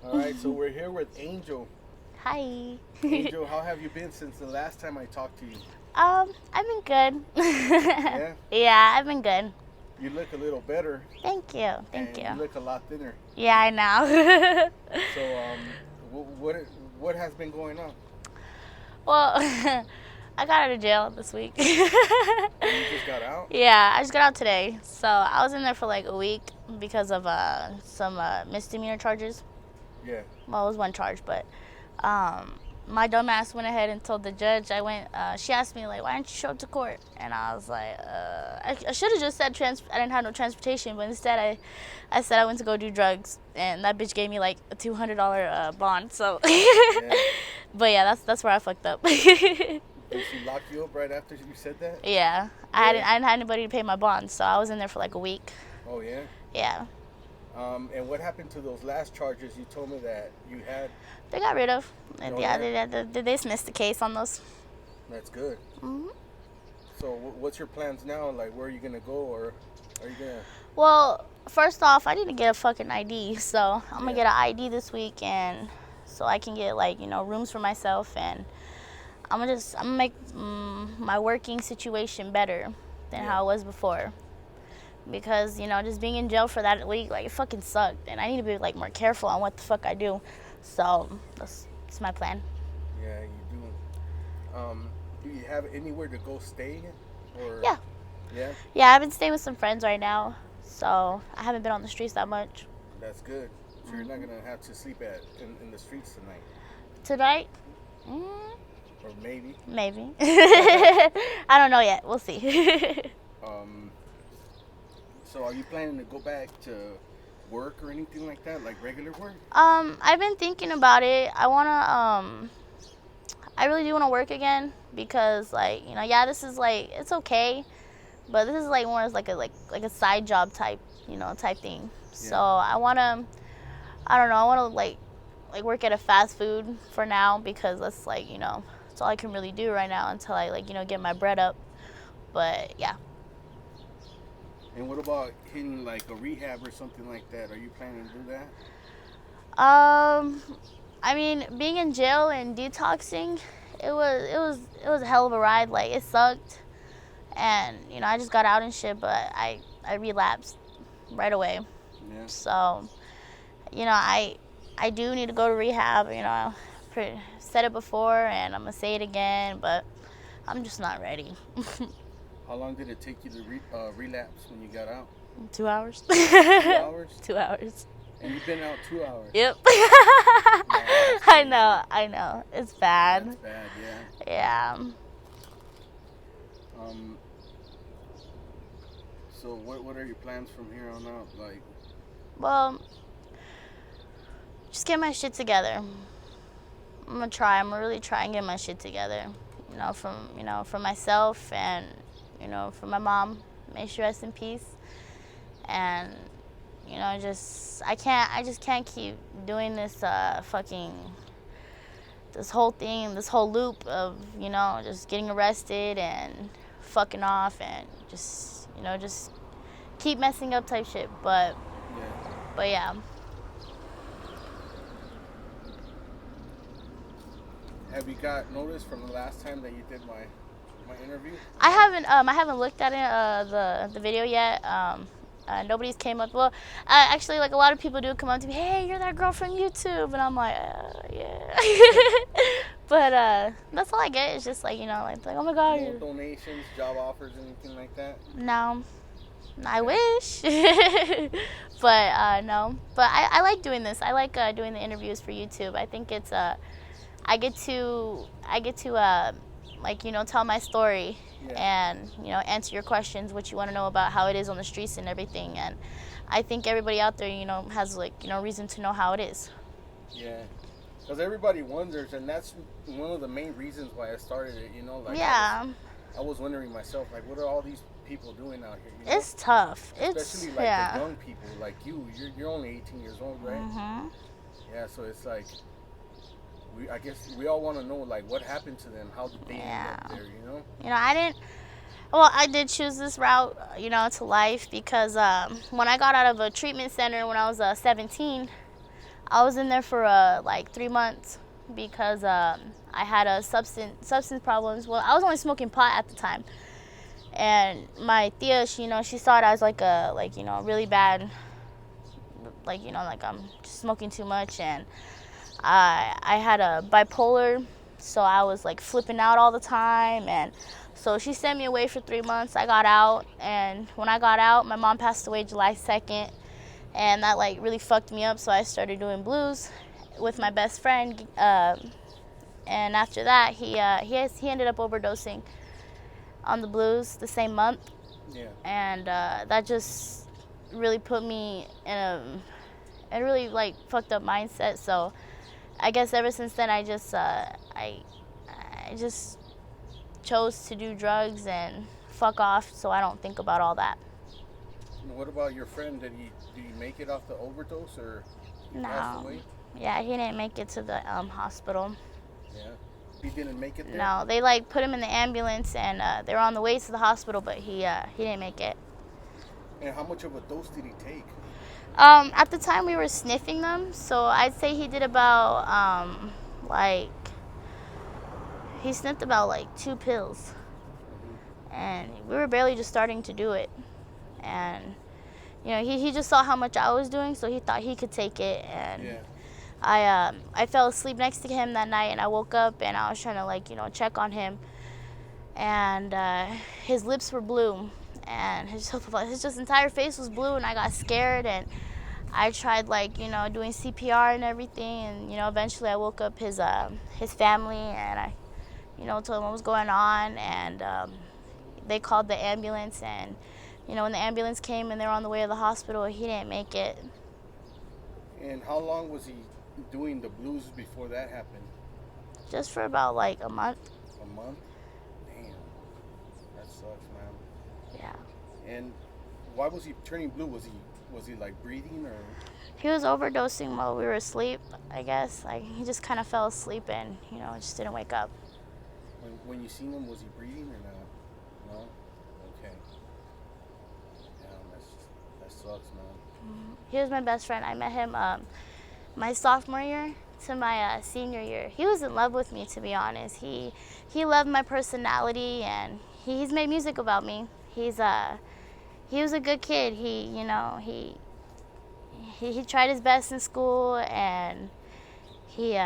All right, so we're here with Angel. Hi. Angel, how have you been since the last time I talked to you? I've been good. Yeah? Yeah, I've been good. You look a little better. Thank you. And you look a lot thinner. Yeah, I know. So, what what has been going on? Well, I got out of jail this week. You just got out? Yeah, I just got out today. So I was in there for like a week because of some misdemeanor charges. Yeah. Well, it was one charge, but my dumbass went ahead and told the judge. She asked me like, why didn't you show up to court? And I was like, I should have just said I didn't have no transportation, but instead I said I went to go do drugs, and that bitch gave me like a $200 bond. So, Yeah. but yeah, that's where I fucked up. Did she lock you up right after you said that? Yeah, I didn't have anybody to pay my bond, so I was in there for like a week. Oh yeah. Yeah. And what happened to those last charges you told me that you had? They got rid of. Oh, yeah, they dismissed the case on those. That's good. Mhm. So what's your plans now? Like, where are you gonna go, or are you gonna? Well, first off, I need to get a fucking ID, so I'm gonna get an ID this week, and so I can get like rooms for myself, and I'm gonna make my working situation better than how it was before. Because just being in jail for that week, like, it fucking sucked, and I need to be like more careful on what the fuck I do. So that's my plan. Yeah, you do. Do you have anywhere to go stay? Or Yeah. Yeah. Yeah, I've been staying with some friends right now, so I haven't been on the streets that much. That's good. So you're not gonna have to sleep in the streets tonight. Tonight? Or maybe. Maybe. I don't know yet. We'll see. So are you planning to go back to work or anything like that, like regular work? I've been thinking about it. I really do wanna work again because, like, this is like, it's okay, but this is like more as like a side job type thing. Yeah. So I wanna like work at a fast food for now, because that's like that's all I can really do right now until I get my bread up. But yeah. And what about hitting like a rehab or something like that? Are you planning to do that? I mean, being in jail and detoxing, it was a hell of a ride. Like, it sucked, and I just got out and shit, but I relapsed right away. Yeah. So, I do need to go to rehab. I said it before, and I'm gonna say it again, but I'm just not ready. How long did it take you to relapse when you got out? 2 hours. 2 hours? 2 hours. And you've been out 2 hours? Yep. No, I know. It's bad. That's bad, yeah. Yeah. So what are your plans from here on out? Like, well, just get my shit together. I'm gonna really try and get my shit together. For myself, and for my mom. May she rest in peace. And I just can't keep doing this this whole loop of just getting arrested and fucking off and just keep messing up type shit. But yeah. Have you got notice from the last time that you did my interview? I haven't looked at it, the video yet. Nobody's came up. Well, actually, like, a lot of people do come up to me, hey, you're that girl from YouTube, and I'm like, yeah. But that's all I get. It's just like like oh my god. No donations, job offers, anything like that? No, I wish. But no. But I like doing this. I like doing the interviews for YouTube. I think it's I get to tell my story. Yeah. And answer your questions, what you want to know about how it is on the streets and everything. And I think everybody out there has reason to know how it is. Yeah, because everybody wonders, and that's one of the main reasons why I started it. Like, yeah, I was wondering myself, like, what are all these people doing out here? It's tough. Especially like the young people, like you. You're only 18 years old, right? Mm-hmm. Yeah, so it's like, I guess we all want to know, like, what happened to them, how did they end up there, I did choose this route, to life, because when I got out of a treatment center when I was 17, I was in there for like 3 months because I had a substance problems. Well, I was only smoking pot at the time, and my tia, she saw it as like a really bad, like I'm just smoking too much, and I had a bipolar, so I was like flipping out all the time, and so she sent me away for 3 months. I got out, and when I got out, my mom passed away July 2nd, and that like really fucked me up. So I started doing blues with my best friend, and after that, he ended up overdosing on the blues the same month. Yeah. And that just really put me in a really like fucked up mindset. So I guess ever since then, I just chose to do drugs and fuck off, so I don't think about all that. What about your friend? Did he make it off the overdose, or he passed away? Yeah, he didn't make it to the hospital. Yeah, he didn't make it there. No, they like put him in the ambulance, and they were on the way to the hospital, but he didn't make it. And how much of a dose did he take? At the time we were sniffing them, so I'd say he did about he sniffed about like 2 pills, and we were barely just starting to do it, and he just saw how much I was doing, so he thought he could take it, and yeah. I fell asleep next to him that night, and I woke up and I was trying to check on him, and his lips were blue, and his entire face was blue, and I got scared, and I tried doing CPR and everything, and eventually I woke up his family, and I told them what was going on, and they called the ambulance, and when the ambulance came and they were on the way to the hospital, he didn't make it. And how long was he doing the blues before that happened? Just for about like a month. A month? Damn. That sucks, man. Yeah. And why was he turning blue? Was he like breathing, or? He was overdosing while we were asleep, I guess. Like he just kind of fell asleep and just didn't wake up. When you seen him, was he breathing or not? No? Okay. Damn, that sucks, man. He was my best friend. I met him my sophomore year to my senior year. He was in love with me, to be honest. He loved my personality, and he's made music about me. He was a good kid. He tried his best in school, and he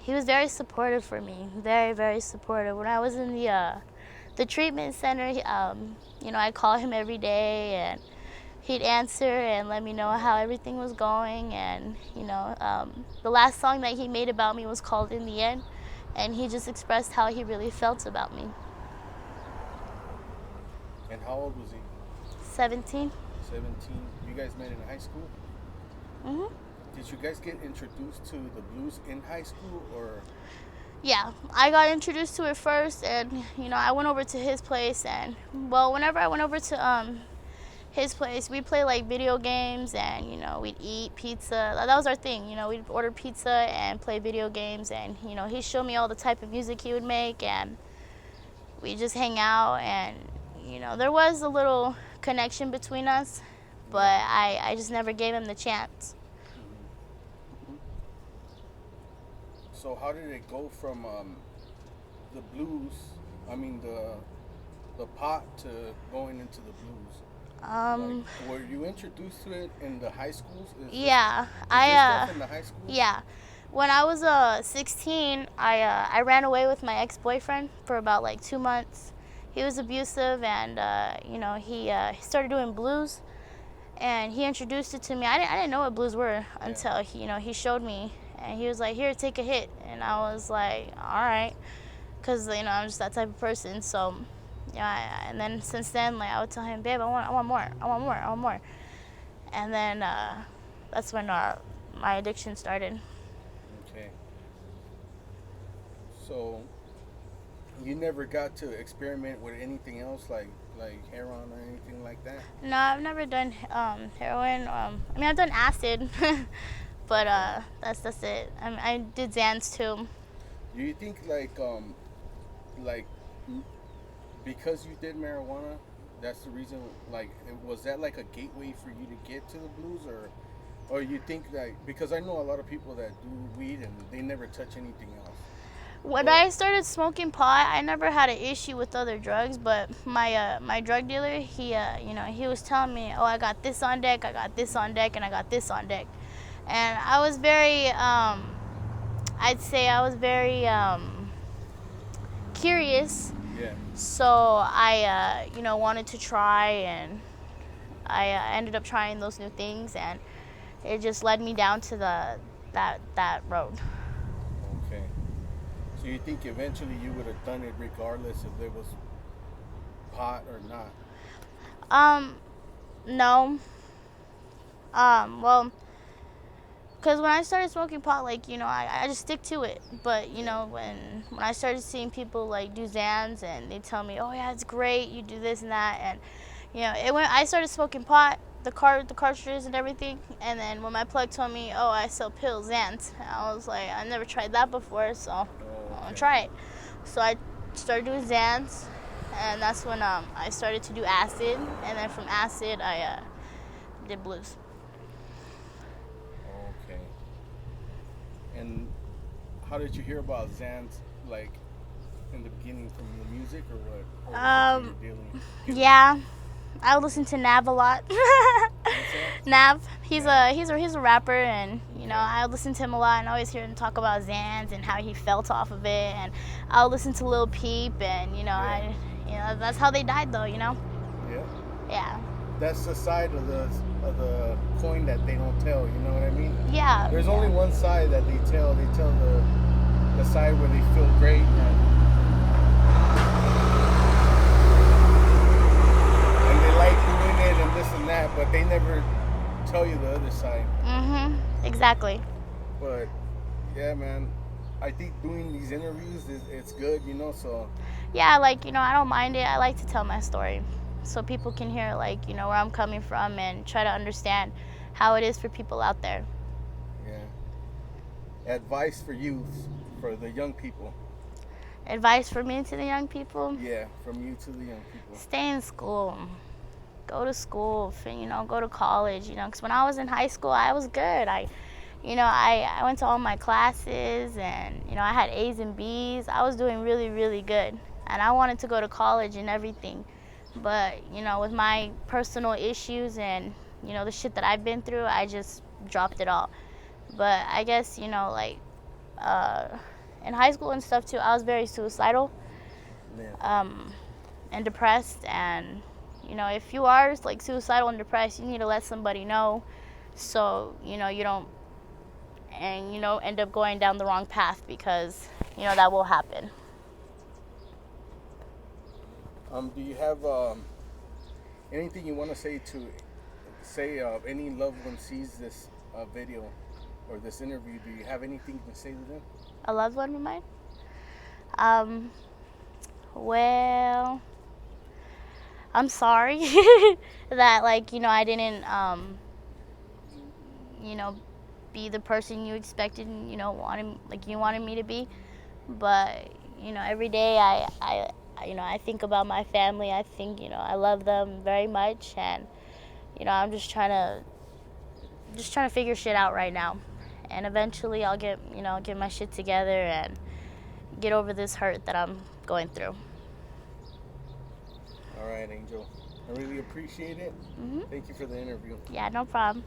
was very supportive for me. Very, very supportive. When I was in the treatment center, I'd call him every day, and he'd answer and let me know how everything was going. And the last song that he made about me was called "In the End," and he just expressed how he really felt about me. And how old was he? 17. 17. You guys met in high school? Mhm. Did you guys get introduced to the blues in high school, or? Yeah, I got introduced to it first, and I went over to his place, and whenever I went over to his place, we'd play like video games, and we'd eat pizza. That was our thing. We'd order pizza and play video games, and he showed me all the type of music he would make, and we just hang out, and there was a little connection between us, but I just never gave him the chance. So how did it go from the blues, the pot, to going into the blues? Were you introduced to it in the high schools? Yeah, stuff in the high schools? Yeah. When I was 16, I ran away with my ex-boyfriend for about like 2 months. He was abusive, and he started doing blues, and he introduced it to me. I didn't know what blues were until he showed me, and he was like, "Here, take a hit," and I was like, "All right," because I'm just that type of person. So and then since then, I would tell him, "Babe, I want more," and then that's when my addiction started. Okay. So you never got to experiment with anything else, like heroin or anything like that? No, I've never done heroin. I've done acid, but that's it. I did Xans too. Do you think because you did marijuana, that's the reason? Was that like a gateway for you to get to the blues, or Or you think that, because I know a lot of people that do weed and they never touch anything else. When I started smoking pot, I never had an issue with other drugs, but my drug dealer, he was telling me, oh, I got this on deck, I got this on deck, and I got this on deck, and I was very, I'd say I was very curious. Yeah. So I, wanted to try, and I ended up trying those new things, and it just led me down to that road. Okay. So you think eventually you would have done it regardless if it was pot or not? No. Well, because when I started smoking pot, like, I just stick to it. But, when I started seeing people, like, do Zans, and they tell me, oh, yeah, it's great, you do this and that, and, I started smoking pot, the cartridges and everything, and then when my plug told me, oh, I sell pills, Zans, I was like, I never tried that before, so I'm going to try it. So I started doing Zans, and that's when I started to do acid, and then from acid, I did blues. Okay. And how did you hear about Zans, like, in the beginning, from the music or what? Or Yeah, I listen to Nav a lot. Nav, he's a rapper, and I listen to him a lot, and I always hear him talk about Zans and how he felt off of it, and I'll listen to Lil Peep, and that's how they died, though. Yeah. Yeah. That's the side of the coin that they don't tell. You know what I mean? Yeah. There's only one side that they tell. They tell the side where they feel great and they like doing it and this and that, but they never tell you the other side. Exactly. But yeah, man, I think doing these interviews it's good, so. Yeah, like, I don't mind it. I like to tell my story so people can hear, like, where I'm coming from and try to understand how it is for people out there. Yeah. Advice for youth, for the young people. Advice for me to the young people? Yeah, from you to the young people. Stay in school. Go to school, go to college, because when I was in high school, I was good. I went to all my classes, and, I had A's and B's. I was doing really, really good. And I wanted to go to college and everything. But, with my personal issues and, the shit that I've been through, I just dropped it all. But I guess, in high school and stuff too, I was very suicidal, and depressed. And, if you are, like, suicidal and depressed, you need to let somebody know so, you don't, and, end up going down the wrong path, because, that will happen. Do you have anything you want to say any loved one sees this video or this interview? Do you have anything to say to them? A loved one of mine? Well, I'm sorry that, like, I didn't, be the person you expected, you wanted me to be. But, every day I think about my family. I think, I love them very much, and, I'm just trying to figure shit out right now. And eventually I'll get my shit together and get over this hurt that I'm going through. All right, Angel. I really appreciate it. Thank you for the interview. Yeah, no problem.